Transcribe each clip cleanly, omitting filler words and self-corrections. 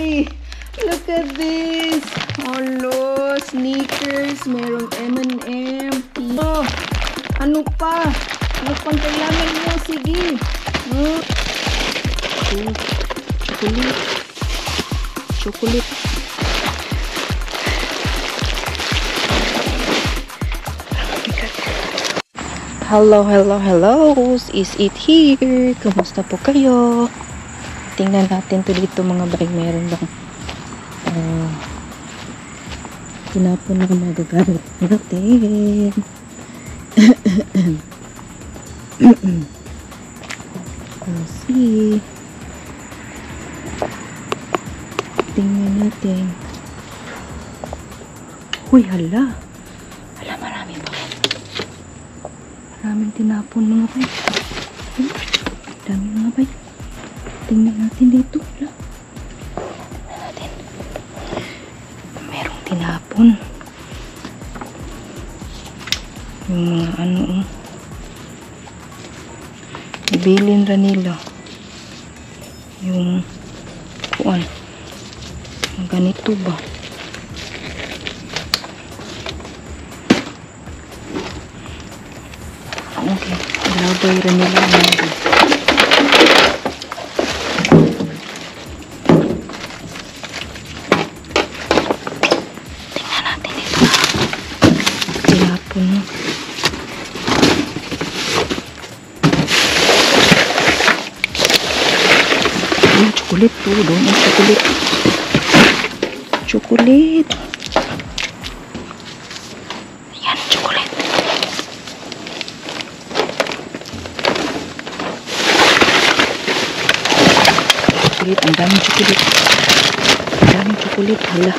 Look at this. Hello, sneakers. Merong M&M. Oh, ano pa? Ano pang kailangan mo? Sige. Oh. Chocolate. Chocolate. Hello. Is it here? Kumusta po kayo? Tingnan natin to dito mga bay. Meron bang tinapon na magagamit natin. Kasi tingnan natin. Uy, hala. Hala, marami pa. Maraming tinapon mga bay. Dami mga bay. Tingnan natin dito. Hala. Tingnan natin. Merong tinapon. Yung mga ano. Ibilin ra nila. Yung kuan. Ang ganito ba? Okay. Ilabay ra nila. Tingnan natin ito. Tinapon na. Ay, chocolate to. Doon ang chocolate. Chocolate. Ayan, chocolate. Chocolate. Ang daming chocolate. Ang daming chocolate. Hala.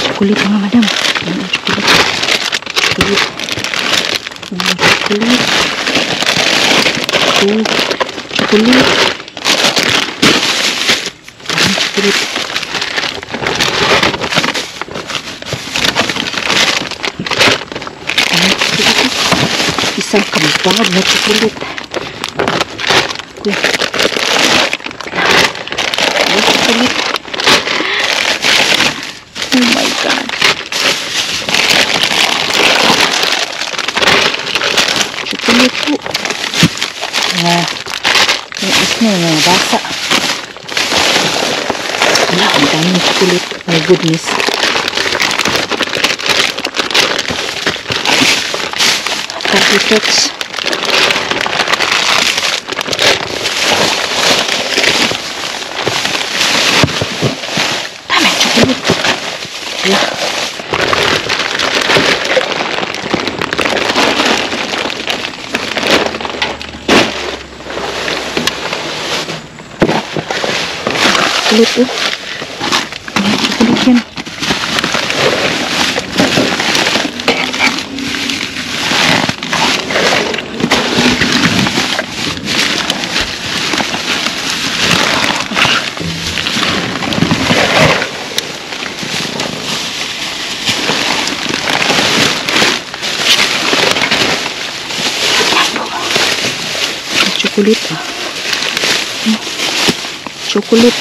Chocolate mga madam. Ayan, chocolate. Chocolate. Ayan, chocolate. Oh, chocolate. Chocolate. Isang kabag na chocolate. Uy. Chocolate. Oh my God. Chocolate po. Yung is na yung basa. Wala, ang daming chocolate. My goodness. Carpets. Dami chocolate. Yeah. Chocolate. Chocolate yan. Chocolate ah. Chocolate.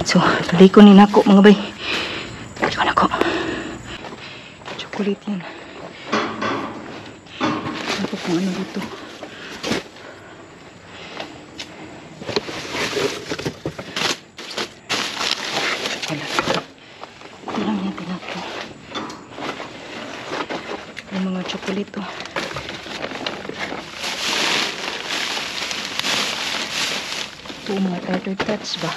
So, talikonin ako mga bay. Talikonin ako. Chocolate yan. Ano po kung ano dito. Chocolate. Ilang natin ako. Yung mga chocolate to. Ito mga tartar tots ba?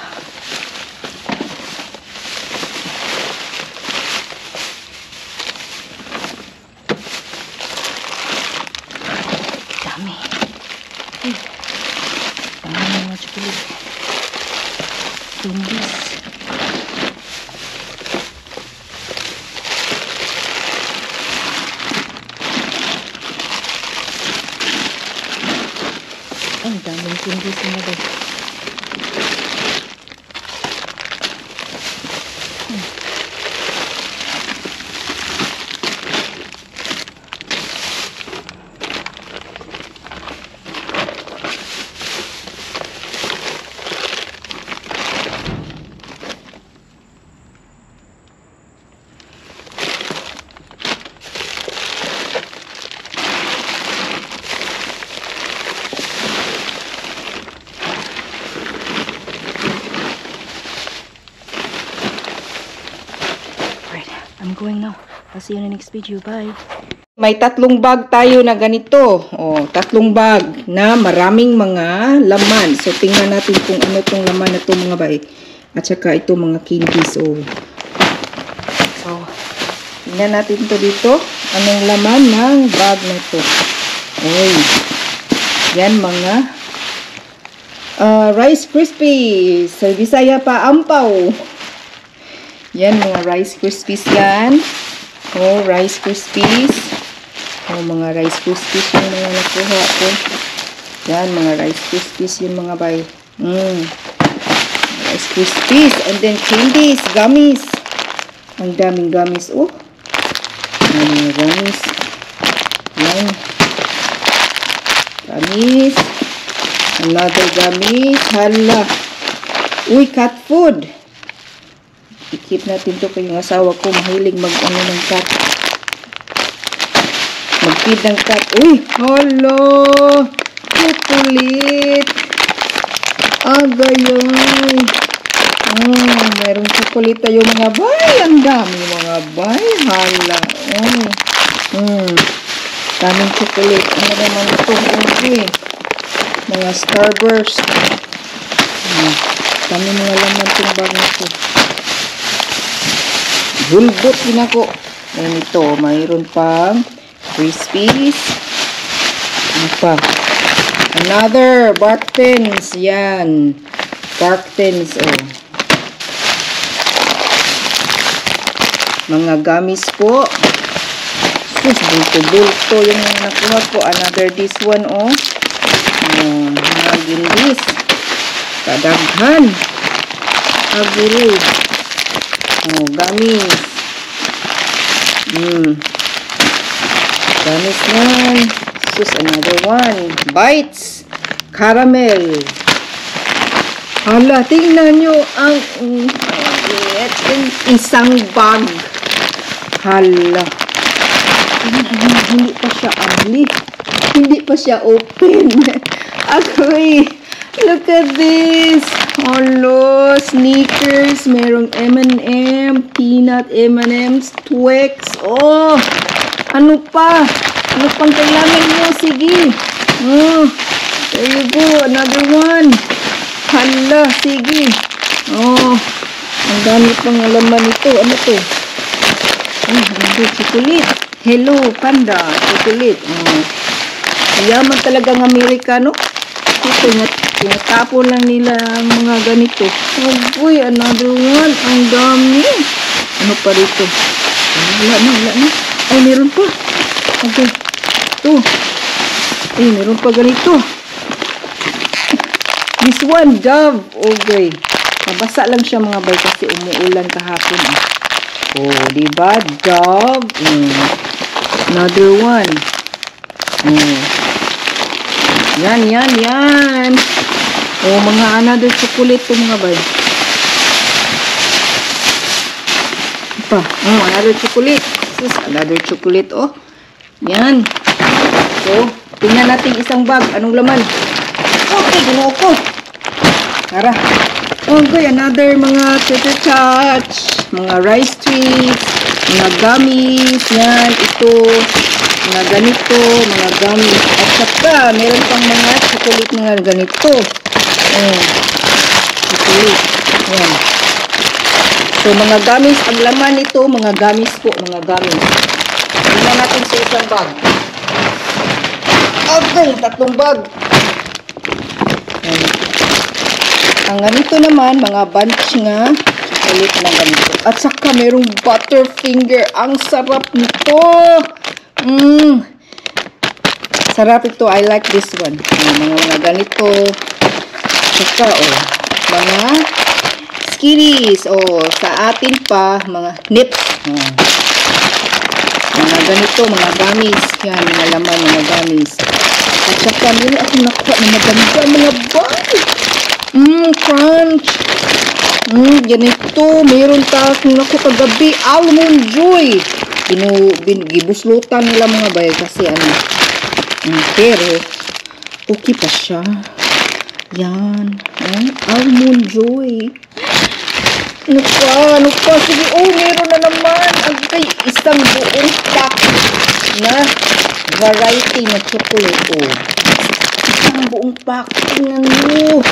Dami mga chocolate. Candies. Ang daming candies na ba? I'm going now. I'll see you in the next video. Bye. May tatlong bag tayo na ganito. Oh, tatlong bag na maraming mga laman. So, tingnan natin kung ano tong laman na to mga bay. At saka ito mga candies. Oh. So, tingnan natin to dito. Anong laman ng bag na to. Oy. Yan mga Rice Krispies. Sa Bisaya pa, ampaw. Yan, mga Rice Krispies yan. Oh, Rice Krispies. Oh, mga Rice Krispies yung mga nakuha ko. Yan, mga Rice Krispies yung mga bay. Rice Krispies. And then candies, gummies. Ang daming gummies. Oh. Yan, mga gummies. Yan. Gummies. Another gummies. Hala. Uy, cat food. I-keep natin to kay yung asawa ko. Mahilig mag-ano ng cat. Mag-feed ng cat. Uy! Hala! Chocolate! Agayay! Merong chocolate tayo mga bay. Ang dami mga bay. Hala! Daming chocolate. Ano naman ito? Mga Starburst. Dami mga laman itong bag nito. Bulbot din ako. Ayan ito. Mayroon pang Krispies. Ano pa? Another. Bark Thins. Yan. Bark Thins. Oh. Mga gummies po. Sus, bulto-bulto yung mga nakuha ko. Another this one. Oh. Mga gindis. Kadaghan. Aguro. Oh, gummies. Gummies yan. Sus, another one. Bites. Caramel. Hala, tingnan nyo ang isang bag. Hala. Hindi pa siya ugly. Hindi pa siya open. Ako'y, look at this. Hello, Snickers, merong M&M, peanut M&M's, Twix. Oh, ano pa? Ano pang kailangan mo? Sige. Oh, there you go. Another one. Hala, sige. Oh, ang dami pang laman ito. Ano to? Oh, ano chocolate. Hello, Panda. Chocolate. Oh. Yaman talagang Amerikano. Ito nga. Tinatapon lang nila ang mga ganito. Oh, boy, another one. Ang dami. Ano pa rito? Wala na. Ay, meron pa. Okay. Ito. Ay, meron pa ganito. This one, Dove. Okay. Nabasa lang siya mga bay kasi umuulan kahapon. Oh, diba? Dove. Another one. Yan. Oh, mga another chocolate to mga bay. Pa. Oh, another chocolate. Sus, another chocolate, oh. Yan. So, tingnan natin isang bag. Anong laman? Okay, ginoo ko. Tara. Okay, another mga Tete Touch. Mga rice treats. Mga gummies. Yan, ito. Mga ganito. Mga gummies. At saka, meron pang mga chocolate mga ganito. Chocolate. Yan. So, mga gummies. Ang laman nito, mga gummies po. Mga gummies. Tingnan natin sa isang bag. Okay, tatlong bag. Ang ganito naman, mga bunch nga chocolate na ganito. At saka merong Butterfinger. Ang sarap nito. Sarap ito. I like this one. Mga ganito. Saka, mga Skitties. Sa atin pa, mga nips. Mga ganito, mga gummies. Yan, mga laman, mga gummies. At saka, meron akong nakuha ng maganda, mga bag. Crunch. Ganito. Meron ta akong nakuha kagabi. Almond Joy. Gibuslutan nila mga bay kasi pero okay pa siya. Yan. Almond Joy. Ano pa? Sige, meron na naman. Agay, isang buong pack na variety na chocolate. Isang buong pack. Tingnan mo.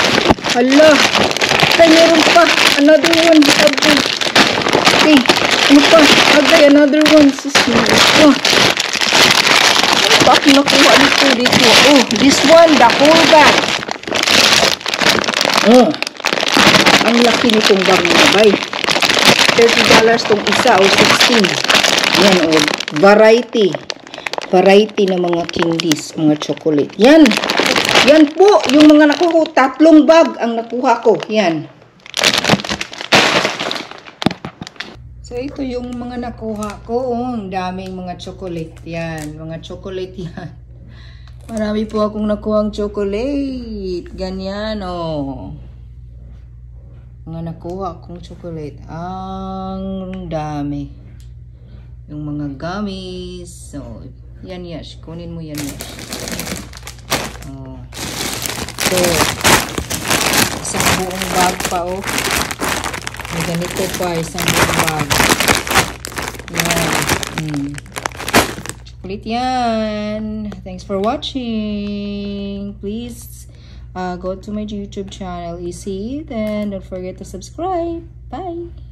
Hala. Agay, meron pa. Another one. Agay. Okay. Ano pa? Agay, another one. Ano pa ako nakuha dito? This one, the whole bag. Ang laki nitong bag na bay. $30 tong isa o 16. Yan variety. Variety na mga candies, mga chocolate. Yan. Yan po yung mga nakuha ko. 3 bag ang nakuha ko. Yan. So ito yung mga nakuha ko. Ang daming mga chocolate. Yan, mga chocolate yan. Marami po akong nakuha ang chocolate. Ganyan mga nakuha akong chocolate. Ang dami. Yung mga gummies. So, yan yash. Kunin mo yan yash. So, isang buong bag pa may ganito pa. Isang buong bag. Yan. Chocolate yan. Thanks for watching. Please go to my YouTube channel, EC, and don't forget to subscribe. Bye!